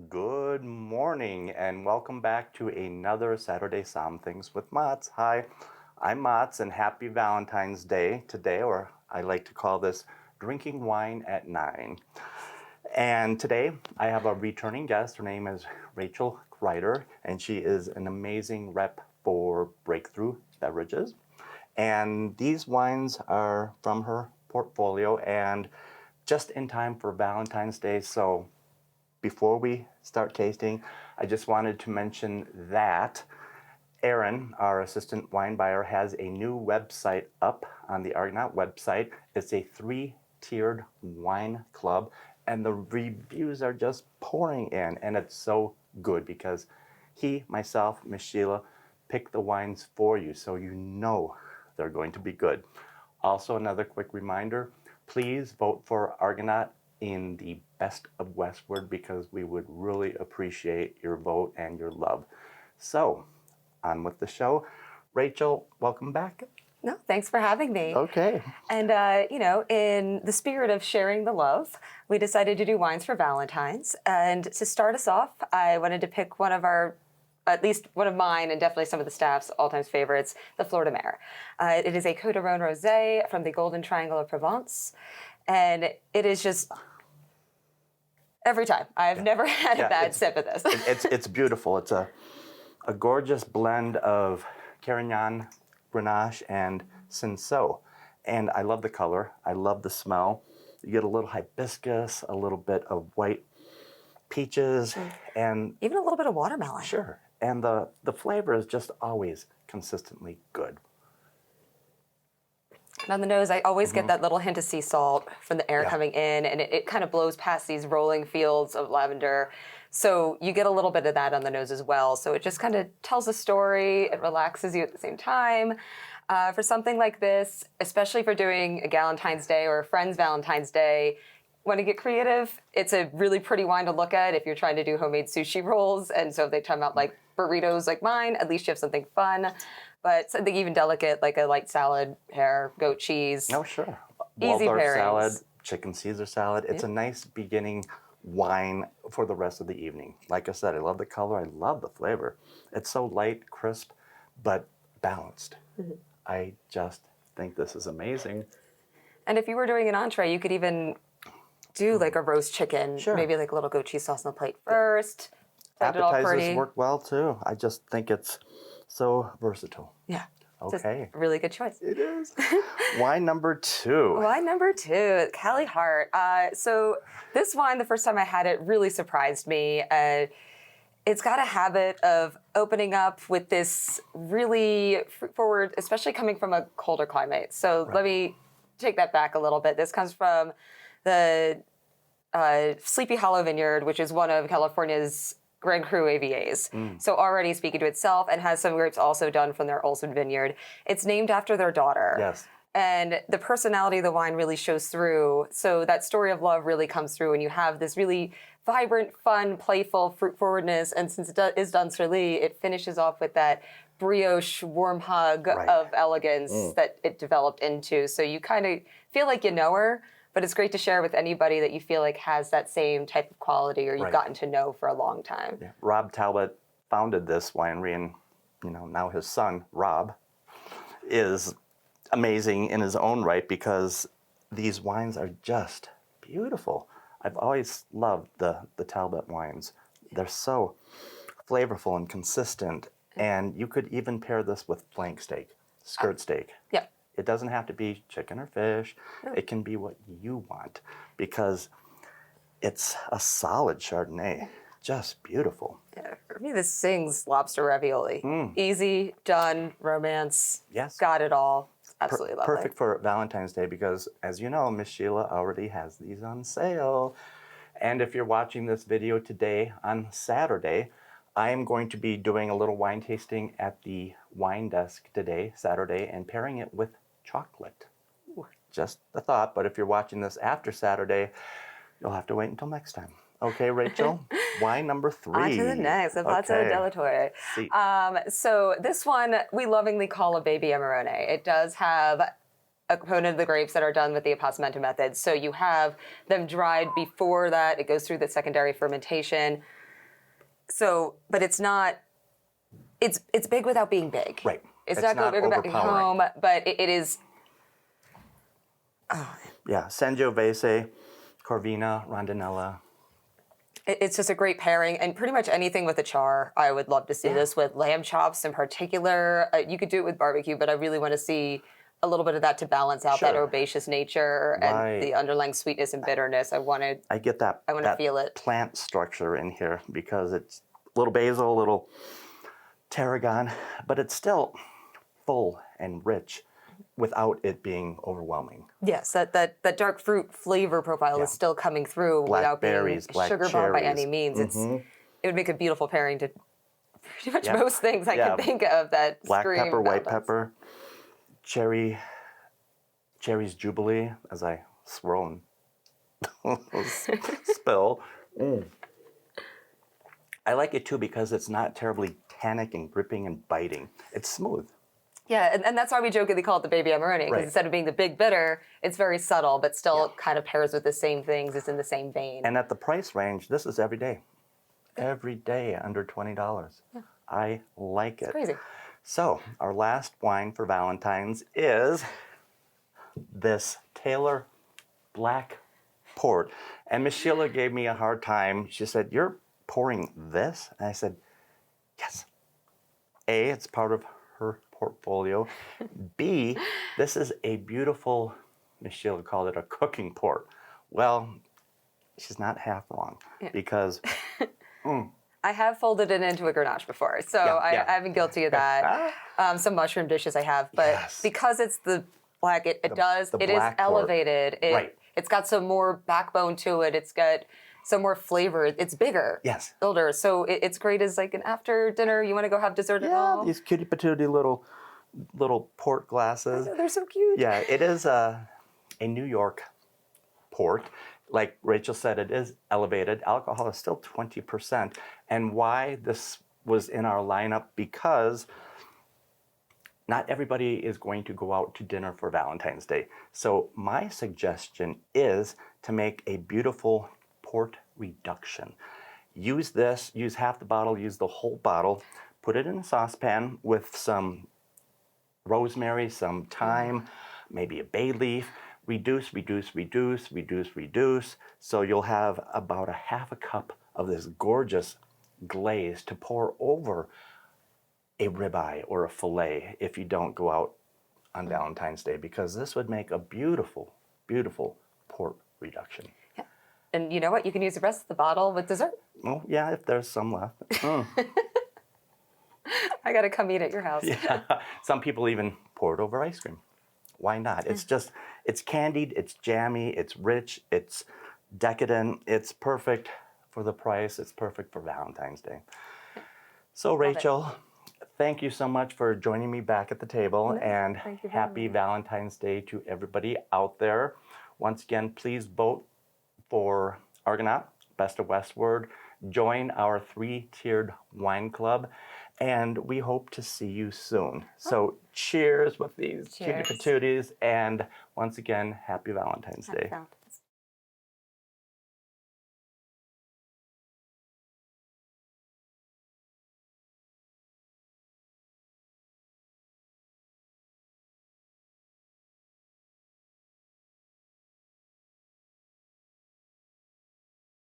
Good morning and welcome back to another Saturday Somm-things with Mats. Hi, I'm Mats and happy Valentine's Day today, or I like to call this Drinking Wine at 9. And today I have a returning guest. Her name is Rachel Kreider and she is an amazing rep for Breakthru Beverages. And these wines are from her portfolio and just in time for Valentine's Day. So before we start tasting, I just wanted to mention that Erin, our assistant wine buyer, has a new website up on the Argonaut website. It's a 3-tiered wine club, and the reviews are just pouring in, and it's so good because he, myself, Miss Sheila, pick the wines for you, so you know they're going to be good. Also, another quick reminder, please vote for Argonaut in the Best of Westward because we would really appreciate your vote and your love. So, on with the show. Rachel, welcome back. No, thanks for having me. Okay. And, in the spirit of sharing the love, we decided to do wines for Valentine's. And to start us off, I wanted to pick one of our, at least one of mine and definitely some of the staff's all-time favorites, the Fleur de Mer. It is a Côte d'Aron Rosé from the Golden Triangle of Provence. And it is just, every time. I've never had a bad sip of this. It's beautiful. It's a gorgeous blend of Carignan, Grenache, and Cinsault. And I love the color. I love the smell. You get a little hibiscus, a little bit of white peaches, and even a little bit of watermelon. Sure. And the flavor is just always consistently good. And on the nose, I always get that little hint of sea salt from the air coming in, and it kind of blows past these rolling fields of lavender. So you get a little bit of that on the nose as well. So it just kind of tells a story. It relaxes you at the same time. For something like this, especially for doing a Valentine's Day or a friend's Valentine's Day, want to get creative, it's a really pretty wine to look at if you're trying to do homemade sushi rolls. And so if they come out like burritos like mine, at least you have something fun. But something even delicate, like a light salad, pear, goat cheese. Oh, sure. Easy Waldorf pairings. salad, chicken Caesar salad. It's a nice beginning wine for the rest of the evening. Like I said, I love the color. I love the flavor. It's so light, crisp, but balanced. I just think this is amazing. And if you were doing an entree, you could even do like a roast chicken, maybe like a little goat cheese sauce on the plate first. Appetizers work well too. I just think it's so versatile. Yeah. Okay. A really good choice. It is. Wine number 2. Wine number 2, Cali Heart. So this wine, the first time I had it, really surprised me. It's got a habit of opening up with this really fruit forward, especially coming from a colder climate. So let me take that back a little bit. This comes from the Sleepy Hollow Vineyard, which is one of California's Grand Cru AVAs. So already speaking to itself, and has some grapes also done from their Olson Vineyard. It's named after their daughter. Yes. And the personality of the wine really shows through. So that story of love really comes through, and you have this really vibrant, fun, playful fruit forwardness. And since it is done sur lie, it finishes off with that brioche, warm hug of elegance that it developed into. So you kind of feel like you know her, but it's great to share with anybody that you feel like has that same type of quality or you've gotten to know for a long time. Yeah. Rob Talbot founded this winery, and now his son, Rob, is amazing in his own right because these wines are just beautiful. I've always loved the Talbot wines. They're so flavorful and consistent, and you could even pair this with flank steak, skirt steak. Yeah. It doesn't have to be chicken or fish. It can be what you want because it's a solid Chardonnay. Just beautiful. Yeah, for me, this sings lobster ravioli. Easy, done, romance. Yes. Got it all. Absolutely lovely. Perfect for Valentine's Day because, as you know, Miss Sheila already has these on sale. And if you're watching this video today on Saturday, I am going to be doing a little wine tasting at the wine desk today, Saturday, and pairing it with chocolate. Just a thought, but if you're watching this after Saturday, you'll have to wait until next time. Okay, Rachel, wine number 3. On to the next, a Pazzo della Torre. See. So this one we lovingly call a baby Amarone. It does have a component of the grapes that are done with the appassimento method. So you have them dried before that. It goes through the secondary fermentation. So, but it's not. It's big without being big. Right. It's It's not not go big or back overpowering. home, but it is. Yeah, Sangiovese, Corvina, Rondinella. It's just a great pairing, and pretty much anything with a char, I would love to see this with. Lamb chops in particular. You could do it with barbecue, but I really want to see a little bit of that to balance out that Sure. herbaceous nature and Right. the underlying sweetness and bitterness. I get that, I wanna feel it. plant structure in here because it's a little basil, a little tarragon, but it's still full and rich without it being overwhelming. Yes, that dark fruit flavor profile is still coming through without being Blackberries, black sugar bomb by any cherries. means. It would make a beautiful pairing to pretty much Yep. most things I Yeah. can think of that Black scream pepper, white Valentine's. pepper, cherries jubilee as I swirl and spill. I like it too because it's not terribly tannic and gripping and biting. It's smooth. Yeah, and that's why we jokingly call it the baby Amarone, because Right. instead of being the big bitter, it's very subtle, but still kind of pairs with the same things. It's in the same vein. And at the price range, this is every day. Every day under $20. I like it. Crazy. So, our last wine for Valentine's is this Taylor Black Port. And Miss Sheila gave me a hard time. She said, "You're pouring this?" And I said, "Yes. A, it's part of her portfolio. B, this is a beautiful," Miss Sheila called it a cooking port. Well, she's not half wrong because I have folded it into a Grenache before, so Yeah. I've been guilty of that. Some mushroom dishes I have, but Yes. because it's the black, it is black port. elevated. Right. It's got some more backbone to it. It's got some more flavor. It's bigger. Yes. Older. So it's great as like an after dinner. You want to go have dessert at yeah, home? these cutie patootie little port glasses. They're so cute. Yeah, it is a New York port. Like Rachel said, it is elevated. Alcohol is still 20%. And why this was in our lineup, because not everybody is going to go out to dinner for Valentine's Day. So my suggestion is to make a beautiful port reduction. Use this, use half the bottle, use the whole bottle, put it in a saucepan with some rosemary, some thyme, maybe a bay leaf. Reduce, reduce, reduce, reduce, reduce. So you'll have about a half a cup of this gorgeous glaze to pour over a ribeye or a fillet if you don't go out on Valentine's Day, because this would make a beautiful, beautiful port reduction. Yeah. And you know what? You can use the rest of the bottle with dessert. Well, yeah, if there's some left. I got to come eat at your house. Yeah. Some people even pour it over ice cream. Why not? It's just, it's candied, it's jammy, it's rich, it's decadent, it's perfect for the price, it's perfect for Valentine's Day. So Rachel, thank you so much for joining me back at the table, and thank you for happy having me. Valentine's Day to everybody out there. Once again, please vote for Argonaut, Best of Westward. Join our 3-tiered wine club, and we hope to see you soon. So cheers with these cutie Cheers. patooties, and once again, happy Valentine's Day. Valentine's